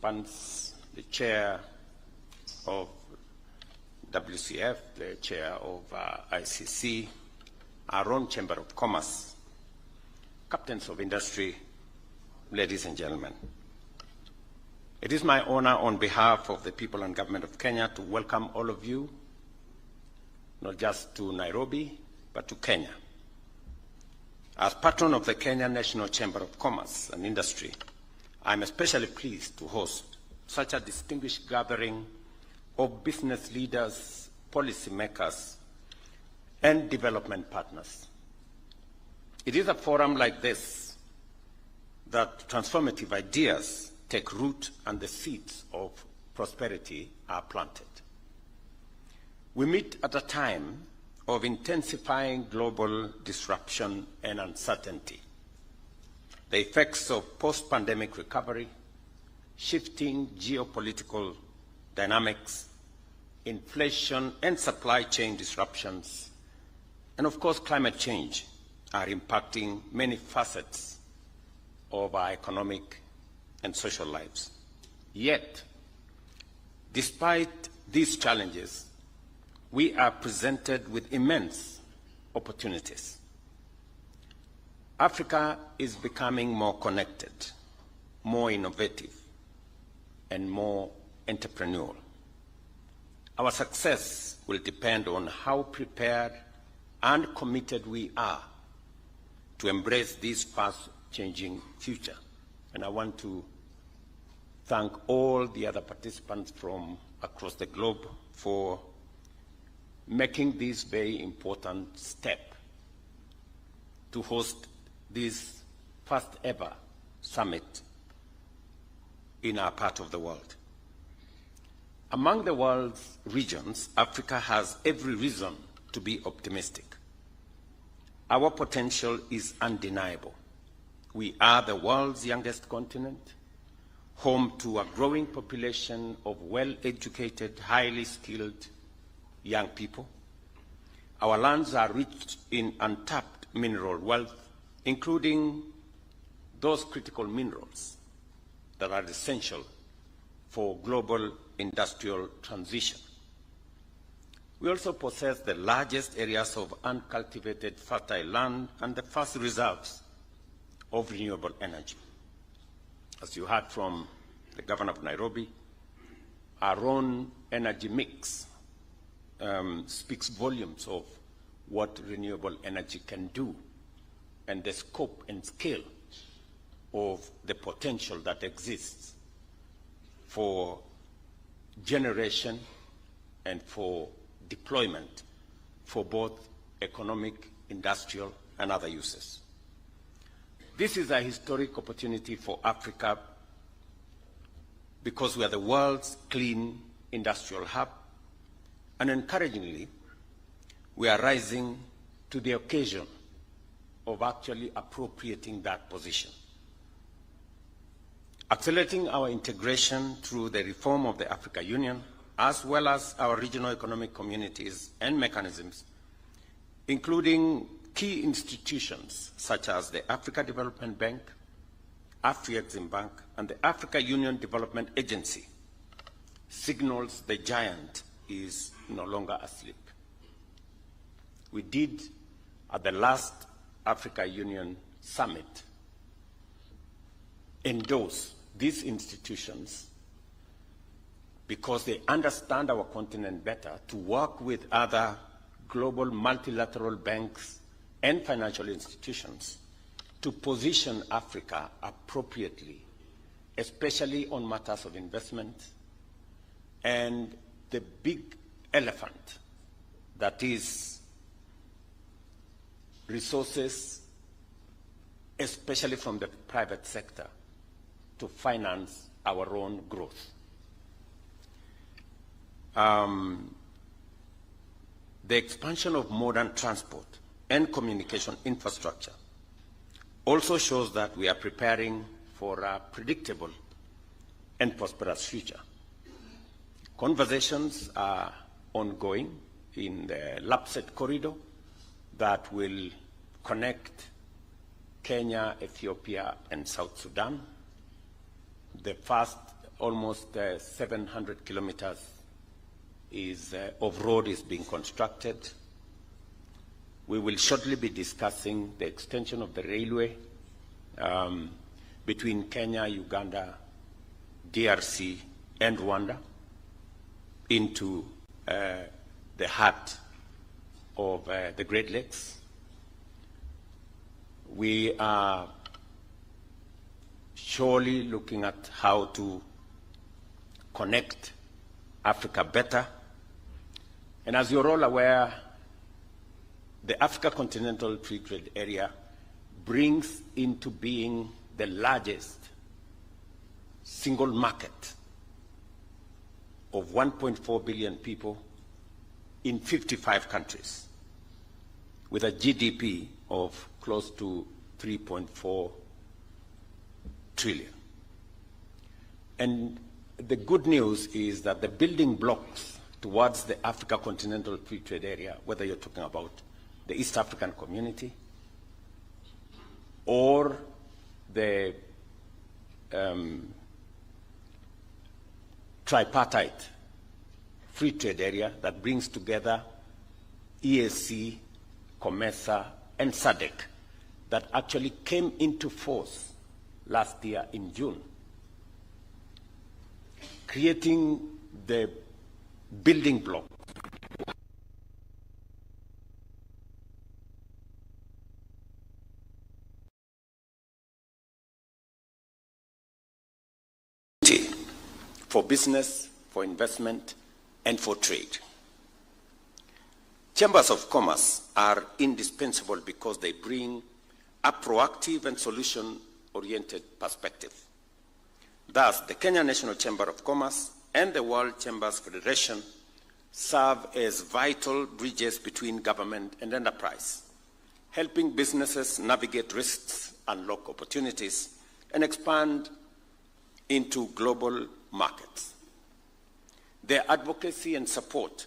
Once the chair of WCF, the chair of ICC, our own Chamber of Commerce, captains of industry, ladies and gentlemen. It is my honor on behalf of the people and government of Kenya to welcome all of you, not just to Nairobi, but to Kenya. As patron of the Kenya National Chamber of Commerce and Industry, I'm especially pleased to host such a distinguished gathering of business leaders, policymakers, and development partners. It is a forum like this that transformative ideas take root and the seeds of prosperity are planted. We meet at a time of intensifying global disruption and uncertainty. The effects of post-pandemic recovery, shifting geopolitical dynamics, inflation and supply chain disruptions, and of course climate change are impacting many facets of our economic and social lives. Yet, despite these challenges, we are presented with immense opportunities. Africa is becoming more connected, more innovative, and more entrepreneurial. Our success will depend on how prepared and committed we are to embrace this fast-changing future. And I want to thank all the other participants from across the globe for making this very important step to host this first ever summit in our part of the world. Among the world's regions, Africa has every reason to be optimistic. Our potential is undeniable. We are the world's youngest continent, home to a growing population of well-educated, highly skilled young people. Our lands are rich in untapped mineral wealth, including those critical minerals that are essential for global industrial transition. We also possess the largest areas of uncultivated fertile land and the vast reserves of renewable energy. As you heard from the governor of Nairobi, our own energy mix speaks volumes of what renewable energy can do and the scope and scale of the potential that exists for generation and for deployment for both economic, industrial, and other uses. This is a historic opportunity for Africa because we are the world's clean industrial hub, and encouragingly, we are rising to the occasion of actually appropriating that position. Accelerating our integration through the reform of the African Union, as well as our regional economic communities and mechanisms, including key institutions such as the Africa Development Bank, Afrexim Bank, and the African Union Development Agency, signals the giant is no longer asleep. We did, at the last Africa Union Summit, endorse these institutions because they understand our continent better to work with other global multilateral banks and financial institutions to position Africa appropriately, especially on matters of investment and the big elephant that is resources, especially from the private sector, to finance our own growth. The expansion of modern transport and communication infrastructure also shows that we are preparing for a predictable and prosperous future. Conversations are ongoing in the LAPSET corridor that will connect Kenya, Ethiopia, and South Sudan. The first almost 700 kilometers of road is being constructed. We will shortly be discussing the extension of the railway between Kenya, Uganda, DRC, and Rwanda into the heart of the Great Lakes. We are surely looking at how to connect Africa better. And as you're all aware, the Africa Continental Free Trade Area brings into being the largest single market of 1.4 billion people in 55 countries, with a GDP of close to 3.4 trillion. And the good news is that the building blocks towards the Africa Continental Free Trade Area, whether you're talking about the East African Community or the tripartite free trade area that brings together EAC, COMESA, and SADC, that actually came into force last year in June, creating the building block for business, for investment, and for trade. Chambers of commerce are indispensable because they bring a proactive and solution-oriented perspective. Thus, the Kenya National Chamber of Commerce and the World Chambers Federation serve as vital bridges between government and enterprise, helping businesses navigate risks, unlock opportunities, and expand into global markets. Their advocacy and support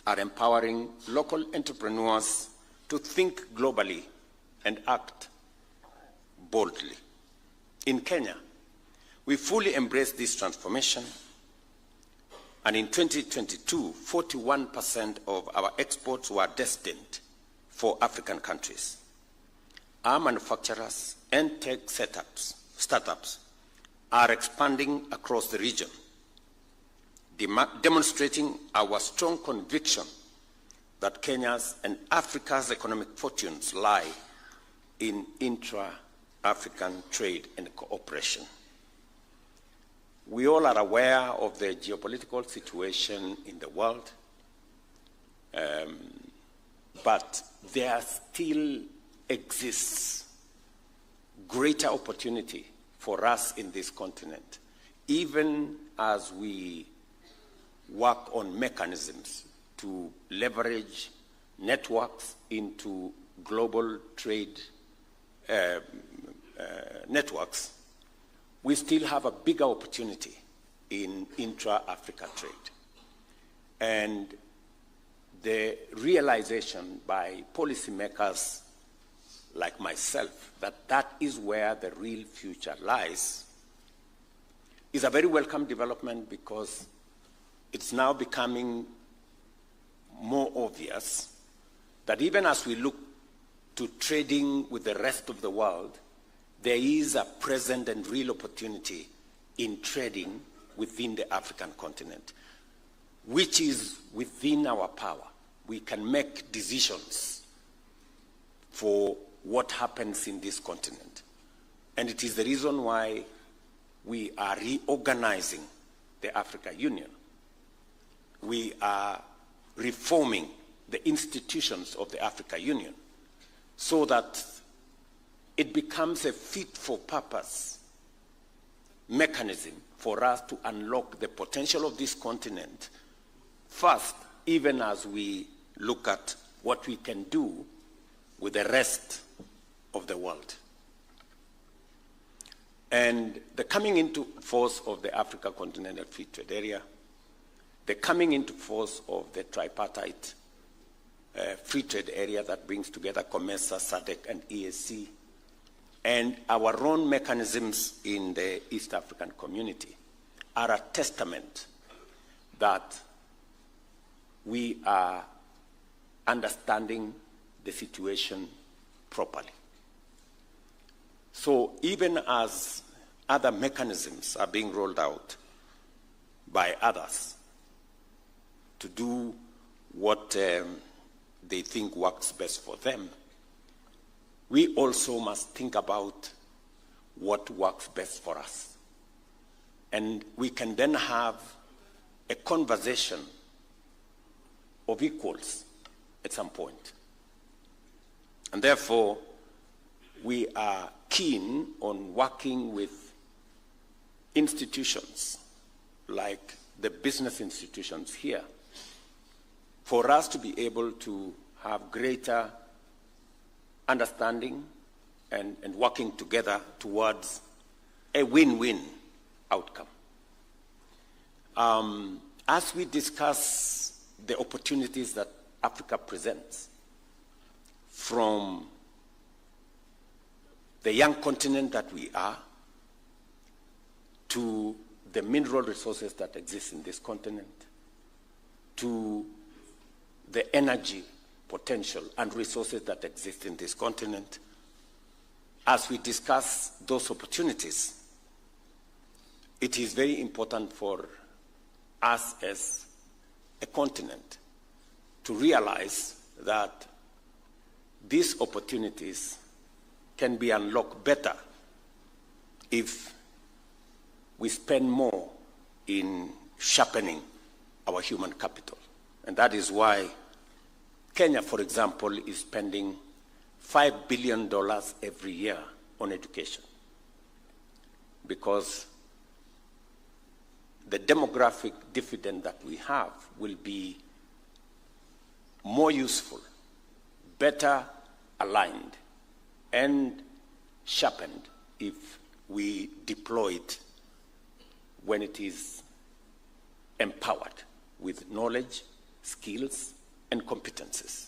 are empowering local entrepreneurs to think globally and act boldly. In Kenya, we fully embrace this transformation, and in 2022, 41% of our exports were destined for African countries. Our manufacturers and tech startups are expanding across the region, demonstrating our strong conviction that Kenya's and Africa's economic fortunes lie in intra-African trade and cooperation. We all are aware of the geopolitical situation in the world, but there still exists greater opportunity for us in this continent, even as we work on mechanisms to leverage networks into global trade networks. We still have a bigger opportunity in intra-Africa trade. And the realization by policymakers like myself that that is where the real future lies is a very welcome development, because it's now becoming more obvious that even as we look to trading with the rest of the world, there is a present and real opportunity in trading within the African continent, which is within our power. We can make decisions for what happens in this continent. And it is the reason why we are reorganizing the Africa Union. We are reforming the institutions of the Africa Union so that it becomes a fit-for-purpose mechanism for us to unlock the potential of this continent first, even as we look at what we can do with the rest of the world. And the coming into force of the Africa Continental Free Trade Area, the coming into force of the tripartite free trade area that brings together COMESA, SADC, and EAC, and our own mechanisms in the East African community are a testament that we are understanding the situation properly. So even as other mechanisms are being rolled out by others to do what they think works best for them, we also must think about what works best for us. And we can then have a conversation of equals at some point. And therefore, we are keen on working with institutions like the business institutions here for us to be able to have greater understanding and working together towards a win-win outcome. As we discuss the opportunities that Africa presents, from the young continent that we are, to the mineral resources that exist in this continent, to the energy potential and resources that exist in this continent, as we discuss those opportunities, it is very important for us as a continent to realize that these opportunities can be unlocked better if we spend more in sharpening our human capital. And that is why Kenya, for example, is spending $5 billion every year on education, because the demographic dividend that we have will be more useful, better aligned, and sharpened if we deploy it when it is empowered with knowledge, skills, and competences.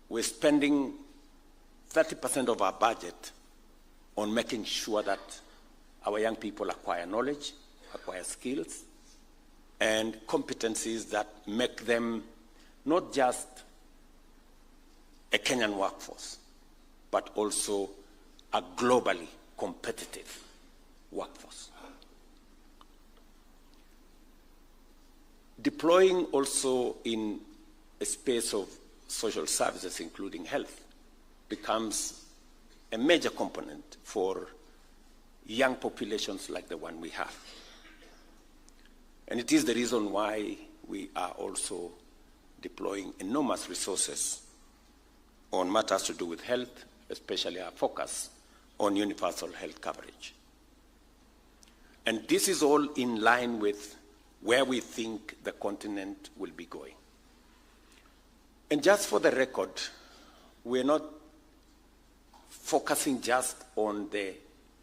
We're spending 30% of our budget on making sure that our young people acquire knowledge, acquire skills, and competencies that make them not just a Kenyan workforce, but also a globally competitive workforce. Deploying also in a space of social services, including health, becomes a major component for young populations like the one we have. And it is the reason why we are also deploying enormous resources on matters to do with health, especially our focus on universal health coverage. And this is all in line with where we think the continent will be going. And just for the record, we're not focusing just on the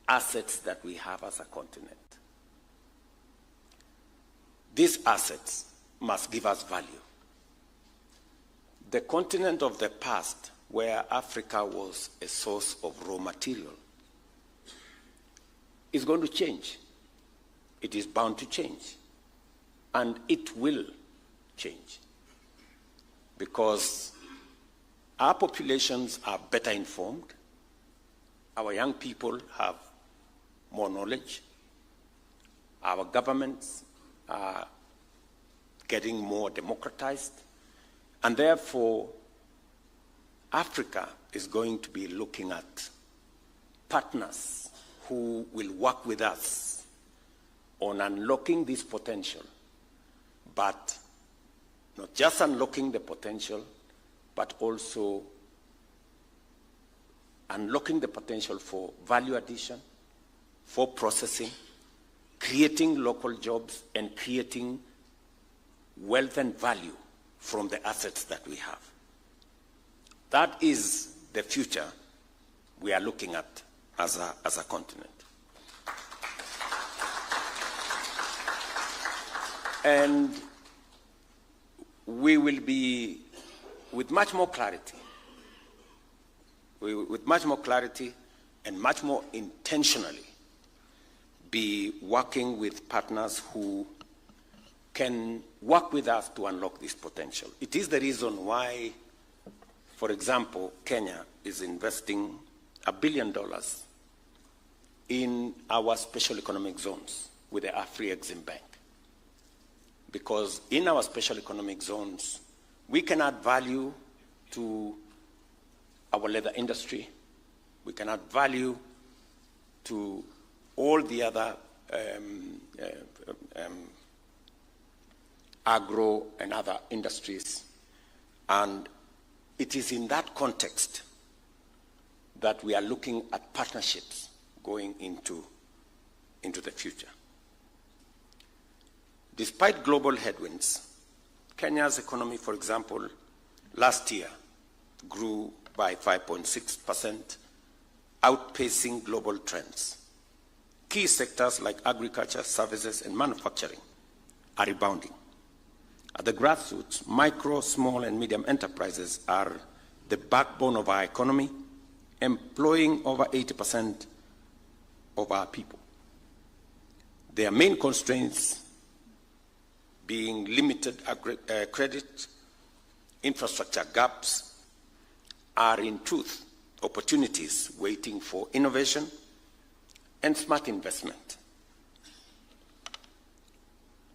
assets that we have as a continent. These assets must give us value. The continent of the past, where Africa was a source of raw material, is going to change. It is bound to change. And it will change, because our populations are better informed, our young people have more knowledge, our governments are getting more democratized, and therefore Africa is going to be looking at partners who will work with us on unlocking this potential, but not just unlocking the potential, but also unlocking the potential for value addition, for processing, creating local jobs, and creating wealth and value from the assets that we have. That is the future we are looking at as a continent. And we will be, with much more clarity, and much more intentionally be working with partners who can work with us to unlock this potential. It is the reason why, for example, Kenya is investing $1 billion in our special economic zones with the Afri-Exim Bank. Because in our special economic zones, we can add value to our leather industry, we can add value to all the other agro and other industries. And it is in that context that we are looking at partnerships going into the future. Despite global headwinds, Kenya's economy, for example, last year grew by 5.6%, outpacing global trends. Key sectors like agriculture, services, and manufacturing are rebounding. At the grassroots, micro, small, and medium enterprises are the backbone of our economy, employing over 80% of our people. Their main constraints being limited credit, infrastructure gaps, are in truth opportunities waiting for innovation and smart investment.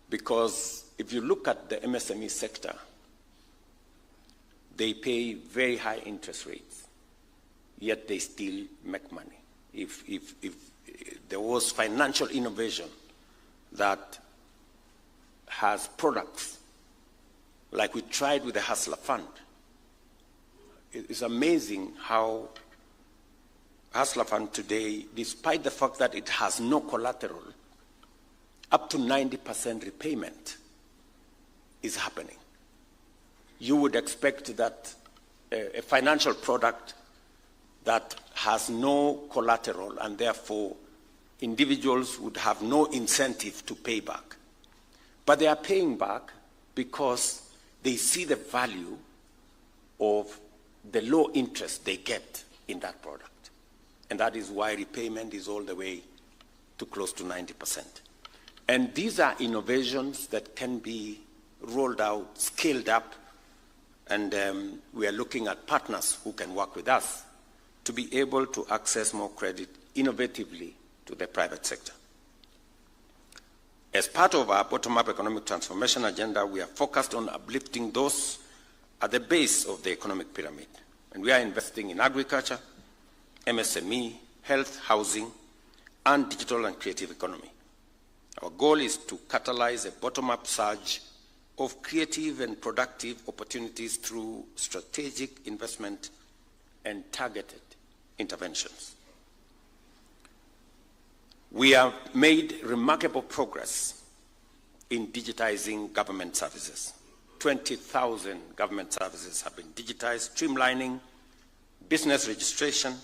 Because if you look at the MSME sector, they pay very high interest rates, yet they still make money. If there was financial innovation that has products, like we tried with the Hustler Fund, it's amazing how Hustler Fund today, despite the fact that it has no collateral, up to 90% repayment is happening. You would expect that a financial product that has no collateral and therefore individuals would have no incentive to pay back. But they are paying back because they see the value of the low interest they get in that product. And that is why repayment is all the way to close to 90%. And these are innovations that can be rolled out, scaled up, and we are looking at partners who can work with us to be able to access more credit innovatively to the private sector. As part of our bottom-up economic transformation agenda, we are focused on uplifting those at the base of the economic pyramid. And we are investing in agriculture, MSME, health, housing, and digital and creative economy. Our goal is to catalyze a bottom-up surge of creative and productive opportunities through strategic investment and targeted interventions. We have made remarkable progress in digitizing government services. 20,000 government services have been digitized, streamlining business registration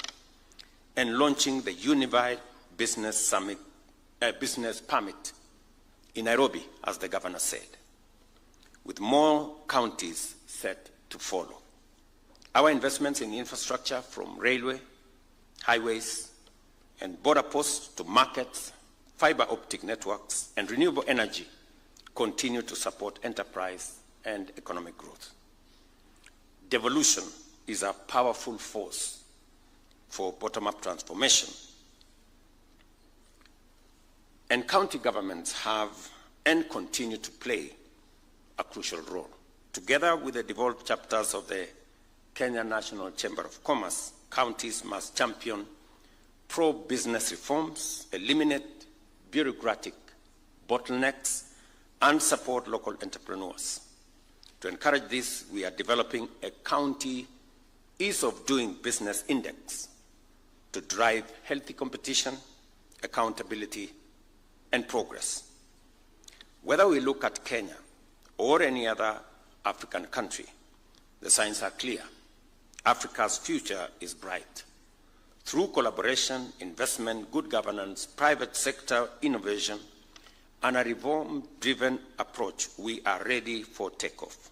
and launching the Unified Business Permit in Nairobi, as the governor said, with more counties set to follow. Our investments in infrastructure, from railway, highways, and border posts to markets, fiber optic networks, and renewable energy, continue to support enterprise and economic growth. Devolution is a powerful force for bottom-up transformation. And county governments have and continue to play a crucial role. Together with the devolved chapters of the Kenya National Chamber of Commerce, counties must champion pro-business reforms, eliminate bureaucratic bottlenecks, and support local entrepreneurs. To encourage this, we are developing a county ease of doing business index to drive healthy competition, accountability, and progress. Whether we look at Kenya or any other African country, the signs are clear. Africa's future is bright. Through collaboration, investment, good governance, private sector innovation, and a reform-driven approach, we are ready for takeoff.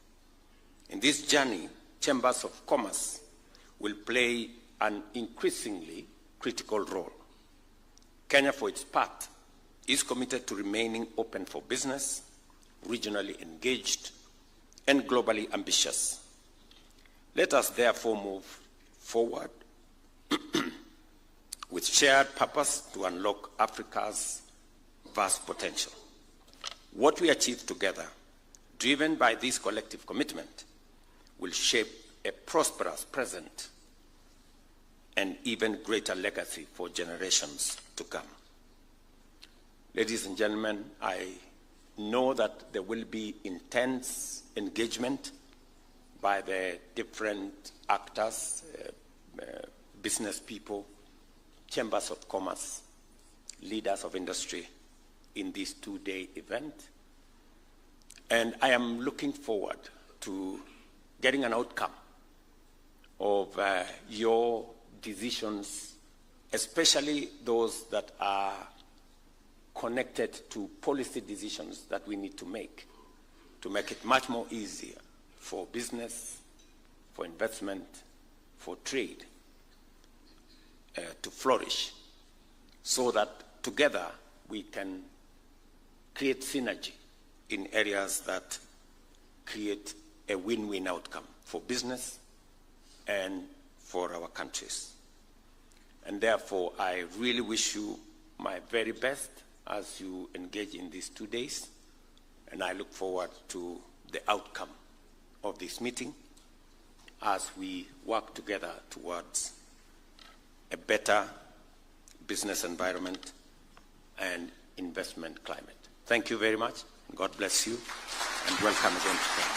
In this journey, chambers of commerce will play an increasingly critical role. Kenya, for its part, is committed to remaining open for business, regionally engaged, and globally ambitious. Let us therefore move forward with shared purpose to unlock Africa's vast potential. What we achieve together, driven by this collective commitment, will shape a prosperous present and even greater legacy for generations to come. Ladies and gentlemen, I know that there will be intense engagement by the different actors, business people, chambers of commerce, leaders of industry in this two-day event. And I am looking forward to getting an outcome of your decisions, especially those that are connected to policy decisions that we need to make it much more easier for business, for investment, for trade to flourish, so that together we can create synergy in areas that create a win-win outcome for business and for our countries. And therefore, I really wish you my very best as you engage in these 2 days, and I look forward to the outcome of this meeting as we work together towards a better business environment and investment climate. Thank you very much. God bless you, and welcome again to Kenya.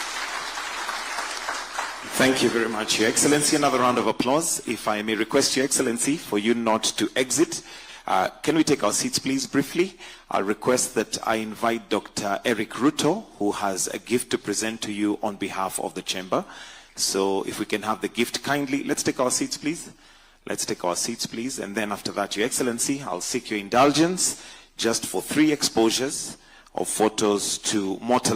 Thank you very much, Your Excellency. Another round of applause. If I may request, Your Excellency, for you not to exit. Can we take our seats, please, briefly? I'll request that I invite Dr. Eric RUTO, who has a gift to present to you on behalf of the Chamber. So if we can have the gift kindly. Let's take our seats, please. Let's take our seats, please. And then after that, Your Excellency, I'll seek your indulgence just for 3 exposures of photos to mortal